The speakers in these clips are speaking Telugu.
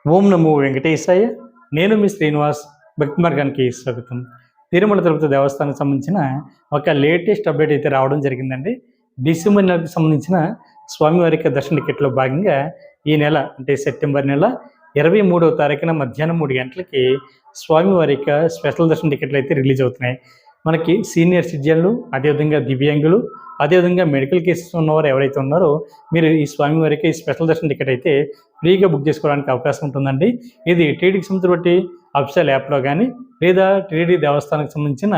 ఓం నమో వెంకటేశాయ. నేను మీ శ్రీనివాస్. భక్తి మార్గానికి స్వాగతం. తిరుమల తిరుపతి దేవస్థానానికి సంబంధించిన ఒక లేటెస్ట్ అప్డేట్ అయితే రావడం జరిగిందండి. డిసెంబర్ నెలకు సంబంధించిన స్వామివారి యొక్క దర్శన టికెట్లో భాగంగా ఈ నెల అంటే సెప్టెంబర్ నెల 23వ తారీఖున మధ్యాహ్నం 3 గంటలకి స్వామివారి యొక్క స్పెషల్ దర్శన టికెట్లు అయితే రిలీజ్ అవుతున్నాయి. మనకి సీనియర్ సిటిజన్లు, అదేవిధంగా దివ్యాంగులు, అదేవిధంగా మెడికల్ కేసెస్ ఉన్నవారు ఎవరైతే ఉన్నారో మీరు ఈ స్వామివారికి స్పెషల్ దర్శన టికెట్ అయితే ఫ్రీగా బుక్ చేసుకోవడానికి అవకాశం ఉంటుందండి. ఇది టీటీడీకి సంబంధించి అఫిషియల్ యాప్లో కానీ లేదా టీటీడీ దేవస్థానానికి సంబంధించిన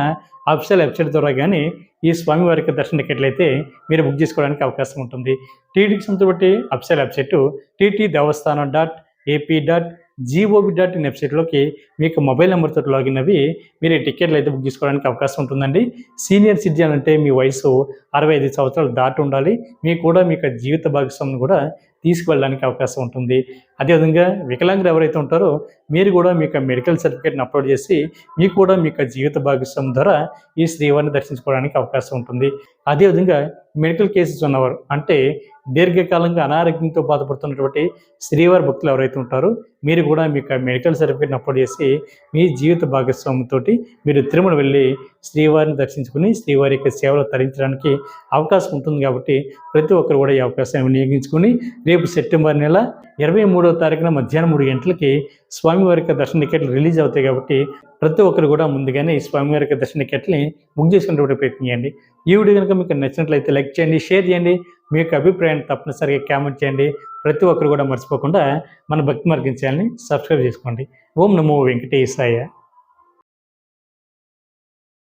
అఫిషియల్ వెబ్సైట్ ద్వారా కానీ ఈ స్వామివారికి దర్శన టికెట్లు అయితే మీరు బుక్ చేసుకోవడానికి అవకాశం ఉంటుంది. టీటీడీకి సంబంధించి అఫిషియల్ వెబ్సైట్ ttdevaస్థానం.ap.gov.in వెబ్సైట్లోకి మీకు మొబైల్ నెంబర్తో లాగిన్ అవి మీరు టికెట్లు అయితే బుక్ చేసుకోవడానికి అవకాశం ఉంటుందండి. సీనియర్ సిటిజన్ అంటే మీ వయసు 65 సంవత్సరాలు దాటి ఉండాలి. మీకు కూడా మీ జీవిత భాగస్వామిని కూడా తీసుకువెళ్ళడానికి అవకాశం ఉంటుంది. అదేవిధంగా వికలాంగులు ఎవరైతే ఉంటారో మీరు కూడా మీ మెడికల్ సర్టిఫికేట్ని అప్లోడ్ చేసి మీకు కూడా మీ జీవిత భాగస్వామి ద్వారా ఈ శ్రీవారిని దర్శించుకోవడానికి అవకాశం ఉంటుంది. అదేవిధంగా మెడికల్ కేసెస్ ఉన్నవారు అంటే దీర్ఘకాలంగా అనారోగ్యంతో బాధపడుతున్నటువంటి శ్రీవారి భక్తులు ఎవరైతే ఉంటారో మీరు కూడా మీ మెడికల్ సర్టిఫికేట్ని అప్లోడ్ చేసి మీ జీవిత భాగస్వామితో మీరు తిరుమల వెళ్ళి శ్రీవారిని దర్శించుకుని శ్రీవారి యొక్క సేవలు తరించడానికి అవకాశం ఉంటుంది. కాబట్టి ప్రతి ఒక్కరు కూడా ఈ అవకాశాన్ని వినియోగించుకుని రేపు సెప్టెంబర్ నెల 23వ తారీఖున మధ్యాహ్నం 3 గంటలకి స్వామివారి యొక్క దర్శన టికెట్లు రిలీజ్ అవుతాయి. కాబట్టి ప్రతి ఒక్కరు కూడా ముందుగానే ఈ స్వామివారి యొక్క దర్శన టికెట్ని బుక్ చేసుకునేటువంటి ప్రయత్నం చేయండి. ఈ వీడియో కనుక మీకు నచ్చినట్లయితే లైక్ చేయండి, షేర్ చేయండి, మీ యొక్క అభిప్రాయాన్ని తప్పనిసరిగా కామెంట్ చేయండి. ప్రతి ఒక్కరు కూడా మర్చిపోకుండా మన భక్తి మార్గం ఛానల్ని సబ్స్క్రైబ్ చేసుకోండి. ఓం నమో వెంకటేశాయ.